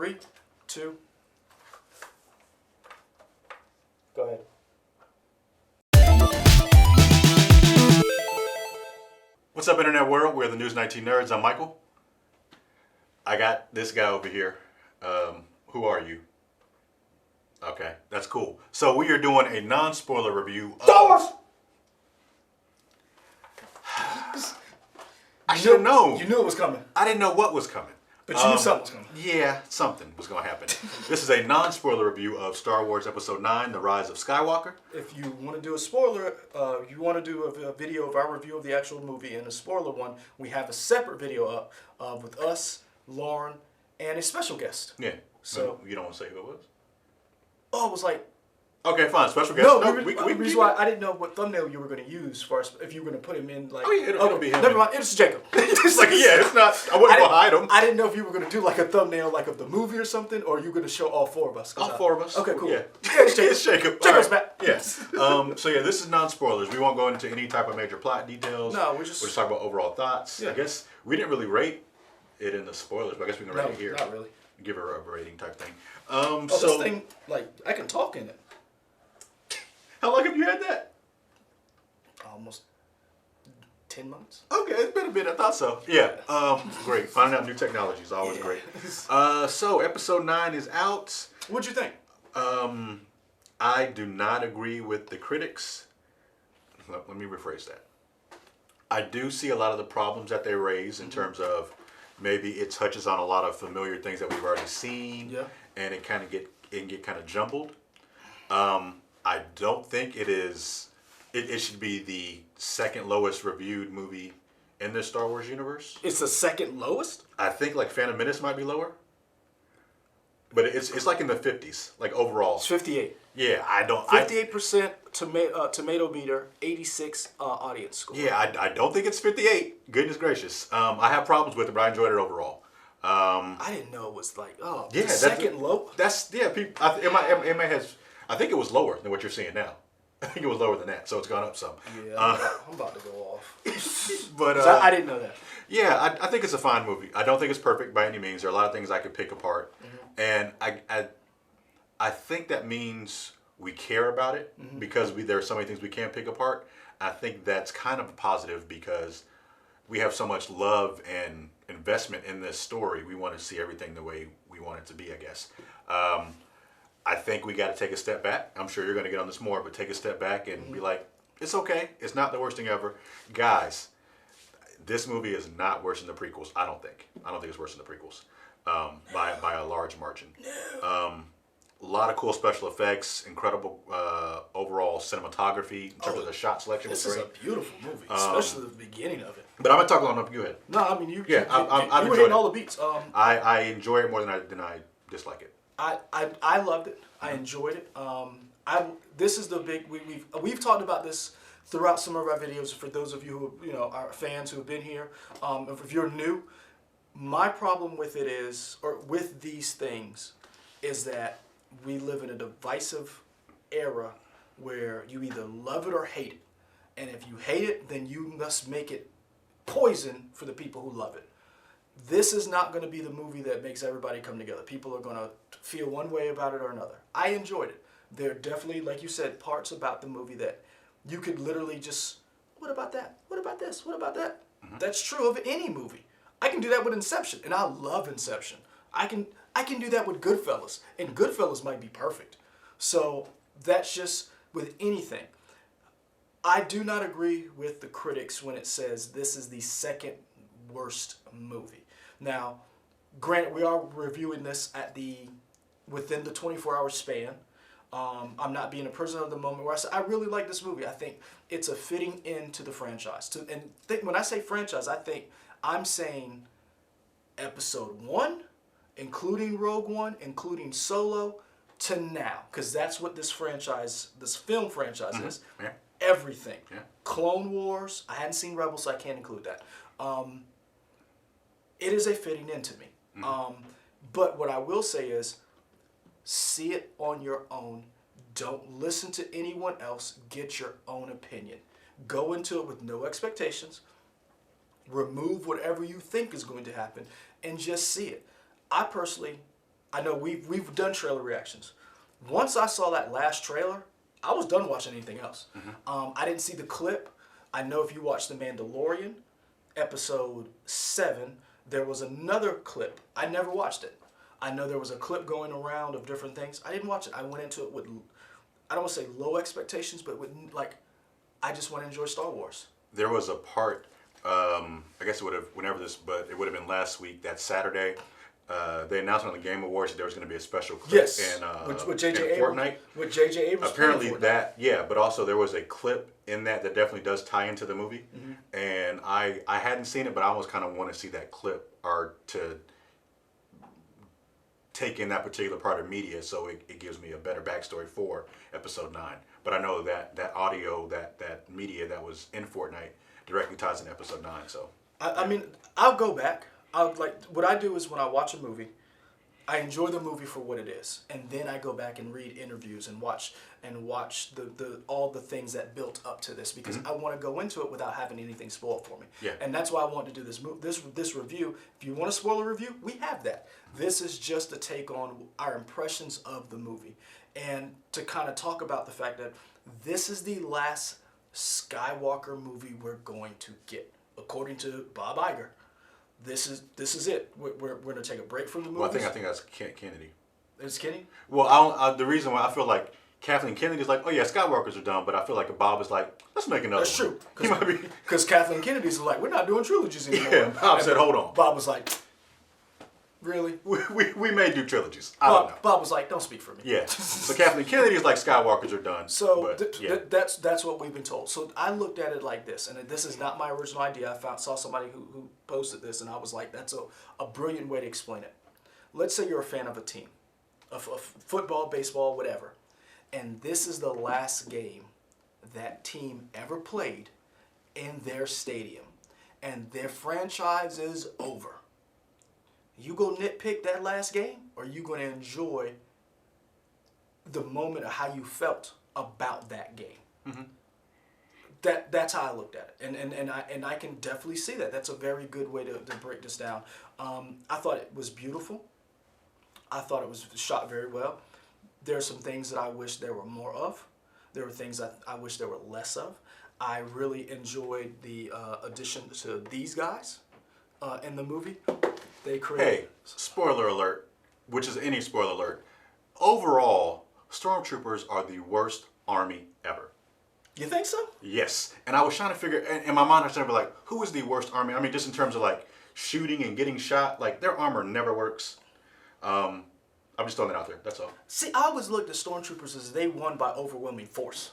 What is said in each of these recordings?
3, 2. Go ahead. What's up, Internet World? We're the News 19 Nerds. I'm Michael. I got this guy over here. Who are you? Okay, that's cool. So we are doing a non-spoiler review of... Star Wars! I should have known. You knew it was coming. I didn't know what was coming. But you knew something was coming. Yeah, something was going to happen. This is a non-spoiler review of Star Wars Episode 9, The Rise of Skywalker. If you want to do a spoiler, you want to do a video of our review of the actual movie and a spoiler one, we have a separate video up with us, Lauren, and a special guest. Yeah. So you don't want to say who it was? Oh, it was like... Okay, fine. Special guest. No, we the reason why I didn't know what thumbnail you were going to use for us, if you were going to put him in like... Oh, yeah, it'll be him. Never mind, it's Jacob. It's like, yeah, it's not... I wouldn't hide him. I didn't know if you were going to do like a thumbnail like of the movie or something, or you were going to show all four of us. All four of us? Okay, cool. Yeah, it's Jacob. It's Jacob. Jacob's back. Yes. So yeah, this is non-spoilers. We won't go into any type of major plot details. No, we'll just talk about overall thoughts. Yeah. I guess we didn't really rate it in the spoilers, but I guess we can rate it here. Not really. Give her a rating type thing. This thing, like, I can talk in it. How long have you had that? Almost 10 months. Okay, it's been a bit. I thought so. Yeah. Great. Finding out new technology is always great. So episode 9 is out. What'd you think? I do not agree with the critics. Let me rephrase that. I do see a lot of the problems that they raise in terms of maybe it touches on a lot of familiar things that we've already seen, and it kind of get kind of jumbled. I don't think it is. It should be the second lowest reviewed movie in the Star Wars universe. It's the second lowest? I think like Phantom Menace might be lower, but it's like in the 50s, like overall. It's 58. Yeah, I don't. 58% tomato meter, 86 audience score. Yeah, I don't think it's 58. Goodness gracious, I have problems with it, but I enjoyed it overall. I didn't know it was like the second low. That's People, I think it was lower than what you're seeing now. I think it was lower than that, so it's gone up some. Yeah, I'm about to go off. But I didn't know that. Yeah, I think it's a fine movie. I don't think it's perfect by any means. There are a lot of things I could pick apart, and I think that means we care about it because there are so many things we can't pick apart. I think that's kind of a positive because we have so much love and investment in this story. We want to see everything the way we want it to be, I guess. I think we got to take a step back. I'm sure you're going to get on this more, but take a step back and be like, it's okay. It's not the worst thing ever. Guys, this movie is not worse than the prequels, I don't think. I don't think it's worse than the prequels by a large margin. A lot of cool special effects, incredible overall cinematography in terms of the shot selection. This is a beautiful movie, especially the beginning of it. But I'm going to talk long enough. Go ahead. No, I mean, you were hitting all the beats. I enjoy it more than I dislike it. I loved it. I enjoyed it. This is the big. We've talked about this throughout some of our videos. For those of you who are fans who have been here, if you're new, my problem with it is, or with these things, is that we live in a divisive era where you either love it or hate it, and if you hate it, then you must make it poison for the people who love it. This is not going to be the movie that makes everybody come together. People are going to feel one way about it or another. I enjoyed it. There are definitely, like you said, parts about the movie that you could literally just, what about that? What about this? What about that? That's true of any movie. I can do that with Inception, and I love Inception. I can do that with Goodfellas, and Goodfellas might be perfect. So that's just with anything. I do not agree with the critics when it says this is the second worst movie. Now, granted, we are reviewing this within the 24-hour span. I'm not being a prisoner of the moment where I say I really like this movie. I think it's a fitting end to the franchise. When I say franchise, I'm saying Episode 1, including Rogue One, including Solo, to now, because that's what this film franchise is. Yeah. Everything. Yeah. Clone Wars. I hadn't seen Rebels, so I can't include that. It is a fitting end to me. But what I will say is, see it on your own. Don't listen to anyone else. Get your own opinion. Go into it with no expectations. Remove whatever you think is going to happen and just see it. I I know we've done trailer reactions. Once I saw that last trailer, I was done watching anything else. I didn't see the clip. I know if you watch The Mandalorian, episode 7, there was another clip. I never watched it. I know there was a clip going around of different things. I didn't watch it. I went into it with, I don't want to say low expectations, but with I just want to enjoy Star Wars. There was a part, I guess it would have, but it would have been last week, that Saturday. They announced on the Game Awards that there was going to be a special clip with J.J. Fortnite. With J.J. Abrams. Apparently but also there was a clip in that definitely does tie into the movie. And I hadn't seen it, but I almost kind of want to see that clip or to take in that particular part of media so it gives me a better backstory for episode 9. But I know that audio, that media that was in Fortnite directly ties into episode 9. So I mean, I'll go back. What I do is when I watch a movie, I enjoy the movie for what it is, and then I go back and read interviews and watch the all the things that built up to this, because I want to go into it without having anything spoiled for me. Yeah. And that's why I want to do this review. If you want a spoiler review, we have that. This is just a take on our impressions of the movie, and to kind of talk about the fact that this is the last Skywalker movie we're going to get, according to Bob Iger. This is it. We're going to take a break from the movie. well, I think that's Kennedy. It's Kenny? Well, the reason why I feel like Kathleen Kennedy's like, oh yeah, Skywalkers are done, but I feel like Bob is like, let's make another That's one. true. Because Kathleen Kennedy's like, we're not doing trilogies anymore. Yeah, Bob said, hold on. Bob was like, really? We may do trilogies. I don't know. Bob was like, don't speak for me. Yeah. So Kathleen Kennedy's like, Skywalkers are done. So but, that's what we've been told. So I looked at it like this, and this is not my original idea. I saw somebody who posted this, and I was like, that's a brilliant way to explain it. Let's say you're a fan of a team, of football, baseball, whatever, and this is the last game that team ever played in their stadium, and their franchise is over. You go nitpick that last game, or you going to enjoy the moment of how you felt about that game? That's how I looked at it, and I can definitely see that. That's a very good way to break this down. I thought it was beautiful. I thought it was shot very well. There are some things that I wish there were more of. There were things that I wish there were less of. I really enjoyed the addition to these guys in the movie. They created. Hey, spoiler alert, which is any spoiler alert. Overall, Stormtroopers are the worst army ever. You think so? Yes. And I was trying to figure, in my mind I was trying to be like, who is the worst army? I mean, just in terms of like shooting and getting shot, like their armor never works. I'm just throwing it out there, that's all. See, I always looked at Stormtroopers as they won by overwhelming force.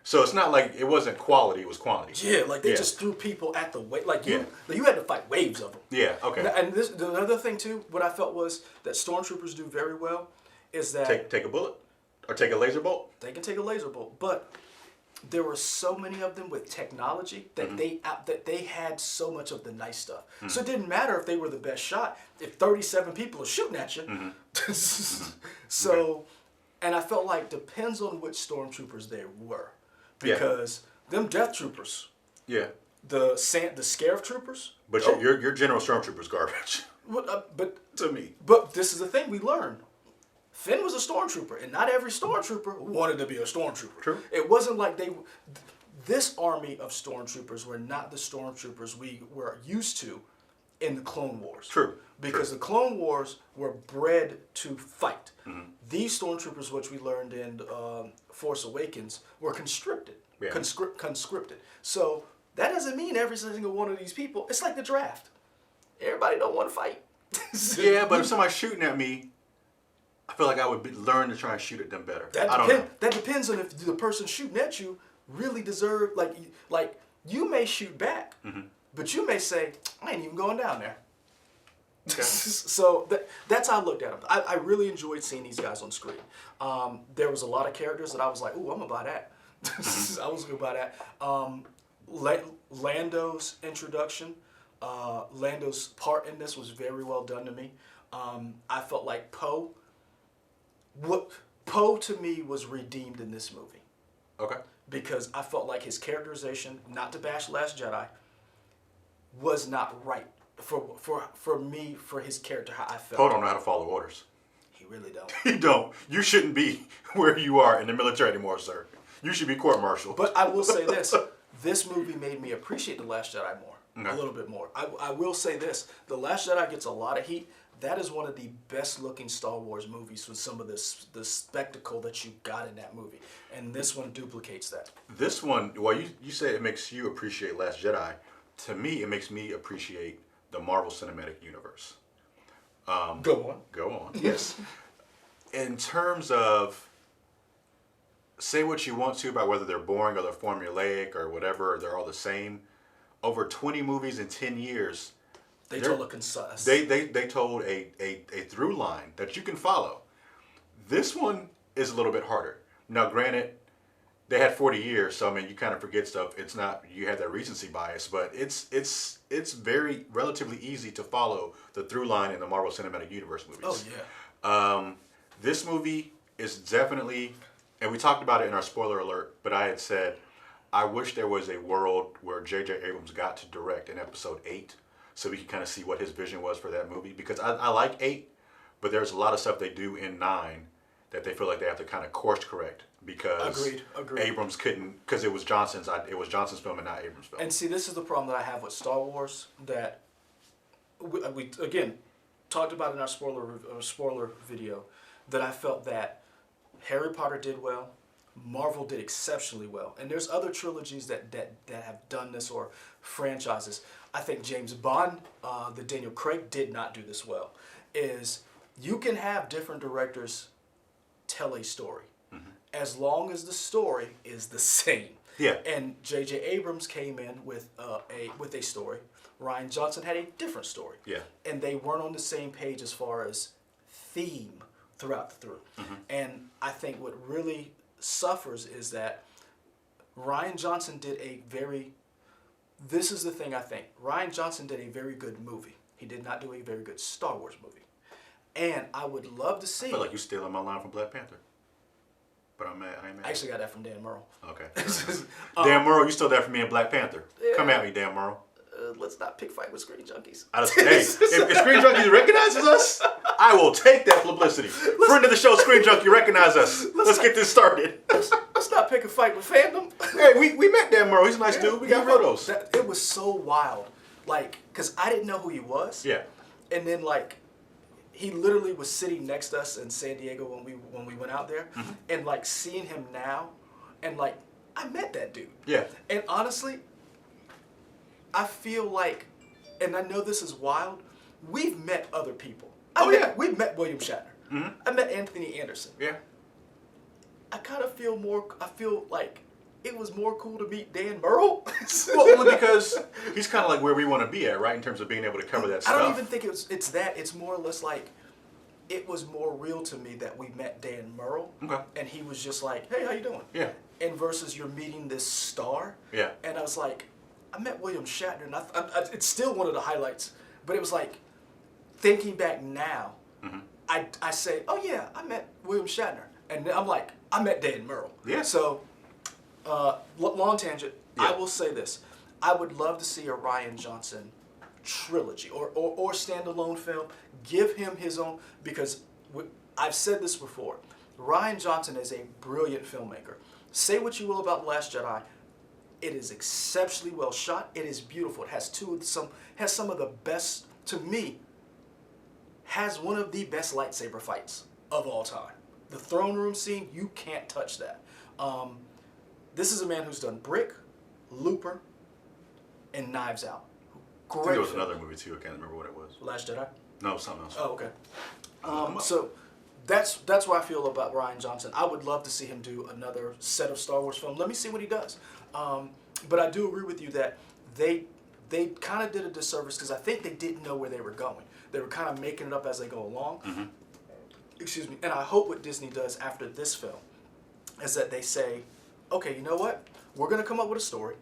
So it's not like it wasn't quality, it was quantity. Yeah, like they just threw people at the wave. Like you had to fight waves of them. Yeah, okay. And the other thing too, what I felt was that Stormtroopers do very well is that take a bullet or take a laser bolt. they can take a laser bolt, but there were so many of them with technology that they had so much of the nice stuff. So it didn't matter if they were the best shot if 37 people are shooting at you. So, and I felt like depends on which Stormtroopers they were. Because them Death Troopers, the Scarif Troopers. But your General Stormtrooper's garbage. But to me. But this is the thing we learned. Finn was a stormtrooper, and not every stormtrooper wanted to be a stormtrooper. True. It wasn't like this army of stormtroopers were not the stormtroopers we were used to in the Clone Wars. True. Because the Clone Wars were bred to fight. These stormtroopers, which we learned in Force Awakens, were conscripted. Yeah. Conscripted. So that doesn't mean every single one of these people. It's like the draft. Everybody don't want to fight. Yeah, but if somebody's shooting at me, I feel like I would learn to try and shoot at them better. That depends on if the person shooting at you really deserve, like you may shoot back, but you may say, I ain't even going down there. Okay. So that's how I looked at them. I really enjoyed seeing these guys on screen. There was a lot of characters that I was like, ooh, I'm gonna buy that. I was gonna buy that. Lando's introduction, Lando's part in this was very well done to me. I felt like Poe to me was redeemed in this movie. Okay. Because I felt like his characterization, not to bash Last Jedi, was not right for me, for his character, how I felt. Paul don't know how to follow orders. He really don't. You don't. You shouldn't be where you are in the military anymore, sir. You should be court-martialed. But I will say this. This movie made me appreciate The Last Jedi more. Okay. A little bit more. I will say this. The Last Jedi gets a lot of heat. That is one of the best-looking Star Wars movies with some of the spectacle that you got in that movie. And this one duplicates that. This one, well, you say it makes you appreciate Last Jedi. To me, it makes me appreciate the Marvel Cinematic Universe. Go on. Go on. Yes. In terms of, say what you want to about whether they're boring or they're formulaic or whatever, or they're all the same. Over 20 movies in 10 years, They told a concise. they told a through line that you can follow. This one is a little bit harder. Now, granted, they had 40 years, so I mean, you kind of forget stuff. It's not, you have that recency bias, but it's very relatively easy to follow the through line in the Marvel Cinematic Universe movies. Oh yeah. This movie is definitely, and we talked about it in our spoiler alert, but I had said, I wish there was a world where J.J. Abrams got to direct in episode 8 so we could kind of see what his vision was for that movie. Because I like 8, but there's a lot of stuff they do in 9 that they feel like they have to kind of course correct because Agreed. Abrams couldn't, because it was Johnson's film and not Abrams' film. And see, this is the problem that I have with Star Wars, that we again talked about in our spoiler video, that I felt that Harry Potter did well, Marvel did exceptionally well, and there's other trilogies that have done this, or franchises. I think James Bond, the Daniel Craig, did not do this well. Is you can have different directors tell a story, as long as the story is the same. Yeah. And J.J. Abrams came in with a story. Rian Johnson had a different story. Yeah. And they weren't on the same page as far as theme throughout the through. And I think what really suffers is that Rian Johnson did this is the thing I think. Rian Johnson did a very good movie. He did not do a very good Star Wars movie. And I would love to see. I feel like you're stealing my line from Black Panther. But I ain't mad. I actually got that from Dan Murrell. Okay. Dan Murrell, you stole that from me in Black Panther. Yeah. Come at me, Dan Murrell. Let's not pick fight with Screen Junkies. Hey, if Screen Junkie recognizes us, I will take that publicity. Friend of the show, Screen Junkie, recognize us. Let's get this started. Let's not pick a fight with fandom. Hey, we met Dan Murrell. He's a nice dude. We got photos. It was so wild. Like, because I didn't know who he was. Yeah. And then, like, he literally was sitting next to us in San Diego when we went out there. And, like, seeing him now, and, like, I met that dude. Yeah. And honestly, I feel like, and I know this is wild, we've met other people. We've met William Shatner. I met Anthony Anderson. Yeah. I kind of feel like it was more cool to meet Dan Murrell. Well, only because he's kind of like where we want to be at, right, in terms of being able to cover that stuff. I don't even think it's that. It's more or less like, it was more real to me that we met Dan Murrell. Okay. And he was just like, hey, how you doing? Yeah. And versus you're meeting this star. Yeah. And I was like, I met William Shatner, and it's still one of the highlights. But it was like, thinking back now, I say, oh yeah, I met William Shatner. And then I'm like, I met Dan Murrell. Yeah. So, long tangent, Yeah. I will say this. I would love to see a Rian Johnson trilogy or standalone film. Give him his own, because I've said this before. Rian Johnson is a brilliant filmmaker. Say what you will about The Last Jedi. It is exceptionally well shot. It is beautiful. It has some of the best, to me, has one of the best lightsaber fights of all time. The throne room scene, you can't touch that. This is a man who's done Brick, Looper, and Knives Out. I think there was another movie too. I can't remember what it was. Last Jedi? No, something else. Oh, okay. So that's what I feel about Rian Johnson. I would love to see him do another set of Star Wars film. Let me see what he does. But I do agree with you that they kind of did a disservice, because I think they didn't know where they were going. They were kind of making it up as they go along. Excuse me. And I hope what Disney does after this film is that they say, okay, you know what? We're going to come up with a story.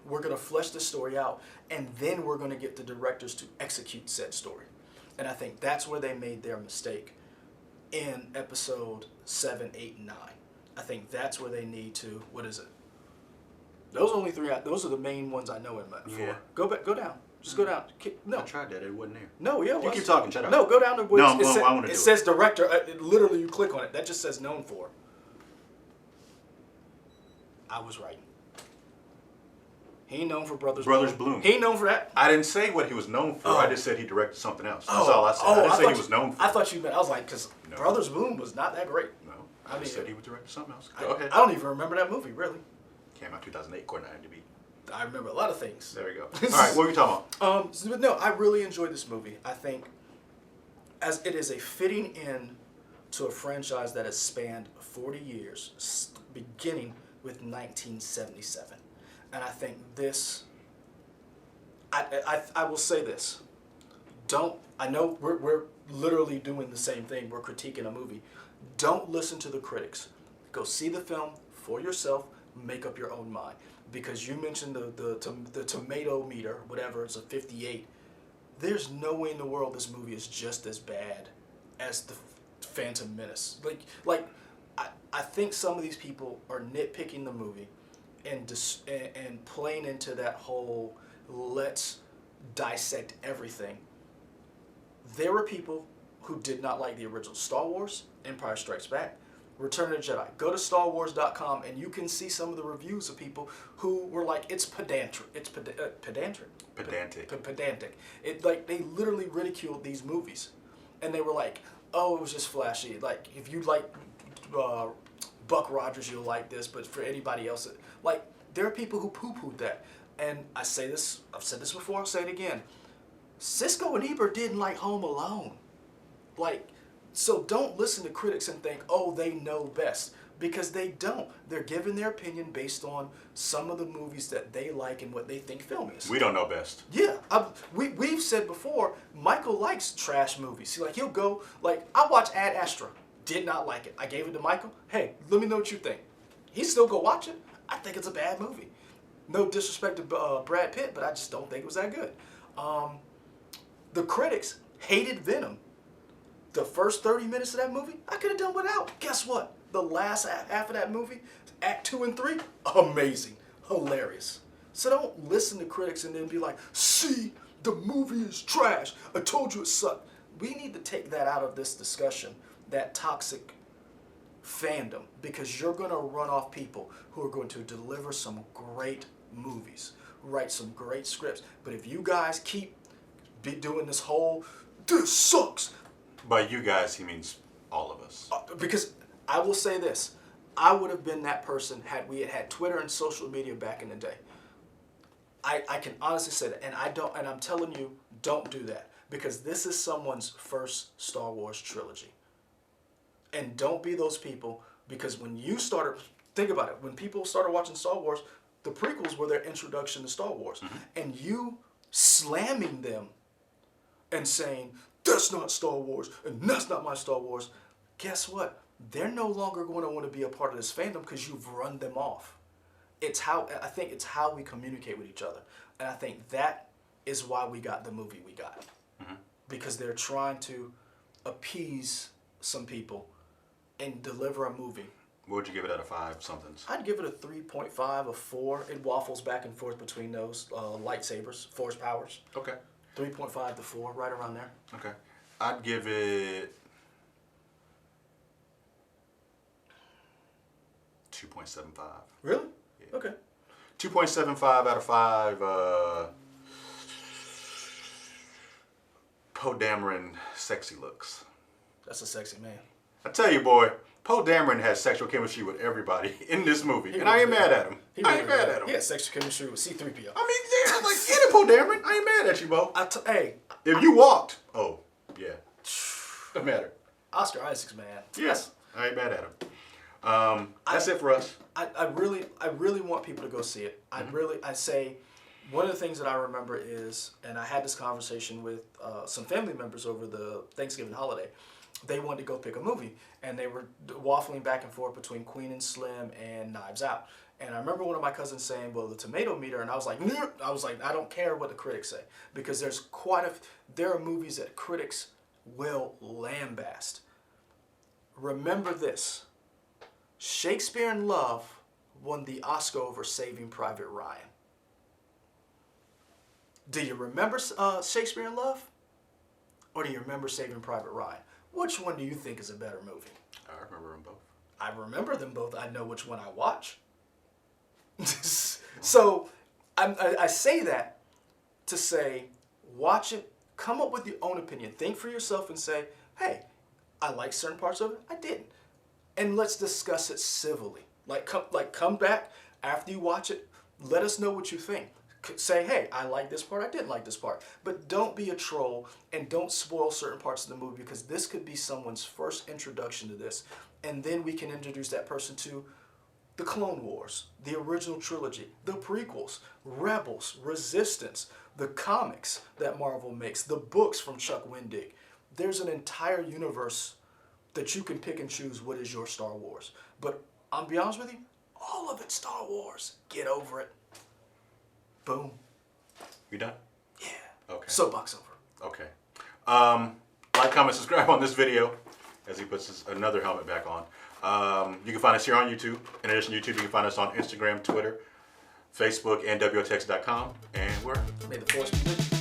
We're going to flesh the story out, and then we're going to get the directors to execute said story. And I think that's where they made their mistake in episode 7, 8, and 9. I think that's where they need to, what is it? Those are only 3, those are the main ones I know in that. Yeah. Go down. Just go down. No. I tried that. It wasn't there. No, yeah, it You was. keep talking. Shut up. No, go down to No, it I want to do it it. says director. Literally, you click on it. That just says known for. I was right. He ain't known for Brothers Bloom. He ain't known for that. I didn't say what he was known for. Oh. I just said he directed something else. That's all I said. I didn't say he was known for. I thought you meant. I was like, because No. Brothers Bloom was not that great. No, I just said he was directing something else. Go I ahead. don't even remember that movie, really. Came out 2008, according to IMDb. I remember a lot of things. There we go. All right, what were you talking about? But no, I really enjoyed this movie. I think as it is a fitting end to a franchise that has spanned 40 years, beginning with 1977. And I think this, I will say this. I know we're literally doing the same thing. We're critiquing a movie. Don't listen to the critics. Go see the film for yourself. Make up your own mind. Because you mentioned the tomato meter, whatever, it's a 58. There's no way in the world this movie is just as bad as the Phantom Menace. I think some of these people are nitpicking the movie and playing into that whole let's dissect everything. There were people who did not like the original Star Wars, Empire Strikes Back, Return of the Jedi. Go to StarWars.com and you can see some of the reviews of people who were like, it's pedantic. It's pedantic. They literally ridiculed these movies, and they were like, oh, it was just flashy. Like if you like Buck Rogers, you'll like this, but for anybody else, there are people who poo-pooed that. And I say this, I've said this before, I'll say it again. Siskel and Ebert didn't like Home Alone. So don't listen to critics and think, oh, they know best. Because they don't. They're giving their opinion based on some of the movies that they like and what they think film is. We don't know best. Yeah. We've said before, Michael likes trash movies. He'll go, I watched Ad Astra. Did not like it. I gave it to Michael. Hey, let me know what you think. He still go watch it. I think it's a bad movie. No disrespect to Brad Pitt, but I just don't think it was that good. The critics hated Venom. The first 30 minutes of that movie, I could have done without. Guess what? The last half of that movie, Act 2 and 3, amazing, hilarious. So don't listen to critics and then be like, see, the movie is trash. I told you it sucked. We need to take that out of this discussion, that toxic fandom, because you're going to run off people who are going to deliver some great movies, write some great scripts. But if you guys keep doing this whole, this sucks. By you guys, he means all of us. Because I will say this, I would have been that person had we had Twitter and social media back in the day. I can honestly say that, and I'm telling you, don't do that, because this is someone's first Star Wars trilogy. And don't be those people, because when you started, think about it, when people started watching Star Wars, the prequels were their introduction to Star Wars. Mm-hmm. And you slamming them and saying, that's not Star Wars, and that's not my Star Wars, guess what? They're no longer going to want to be a part of this fandom because you've run them off. I think it's how we communicate with each other. And I think that is why we got the movie we got. Mm-hmm. Because they're trying to appease some people and deliver a movie. What would you give it out of 5 somethings? I'd give it a 3.5, a 4. It waffles back and forth between those lightsabers, force powers. Okay. 3.5 to 4, right around there. Okay. I'd give it 2.75. Really? Yeah. Okay. 2.75 out of 5. Poe Dameron sexy looks. That's a sexy man. I tell you, boy, Poe Dameron has sexual chemistry with everybody in this movie, and I ain't mad at him. I ain't mad at him. He has sexual chemistry with C-3PO. I mean, yeah, get it, Poe Dameron. I ain't mad at you, Bo. Hey. If you walked, oh, yeah. Doesn't matter. Oscar Isaac's man. Yes, I ain't mad at him. That's it for us. I really want people to go see it. I say, one of the things that I remember is, and I had this conversation with some family members over the Thanksgiving holiday. They wanted to go pick a movie, and they were waffling back and forth between Queen and Slim and Knives Out. And I remember one of my cousins saying, well, the tomato meter, and I was like, I don't care what the critics say, because there are movies that critics will lambast. Remember this, Shakespeare in Love won the Oscar over Saving Private Ryan. Do you remember Shakespeare in Love? Or do you remember Saving Private Ryan? Which one do you think is a better movie? I remember them both. I remember them both. I know which one I watch. So I say that to say, watch it, come up with your own opinion. Think for yourself and say, hey, I like certain parts of it. I didn't. And let's discuss it civilly. Come back after you watch it. Let us know what you think. Say, hey, I like this part, I didn't like this part. But don't be a troll and don't spoil certain parts of the movie, because this could be someone's first introduction to this. And then we can introduce that person to the Clone Wars, the original trilogy, the prequels, Rebels, Resistance, the comics that Marvel makes, the books from Chuck Wendig. There's an entire universe that you can pick and choose what is your Star Wars. But I'll be honest with you, all of it's Star Wars. Get over it. Boom. You done? Yeah. Okay. Soapbox over. Okay. Like, comment, subscribe on this video as he puts another helmet back on. You can find us here on YouTube. In addition to YouTube, you can find us on Instagram, Twitter, Facebook, and WOTX.com. And we're... May the force be with you.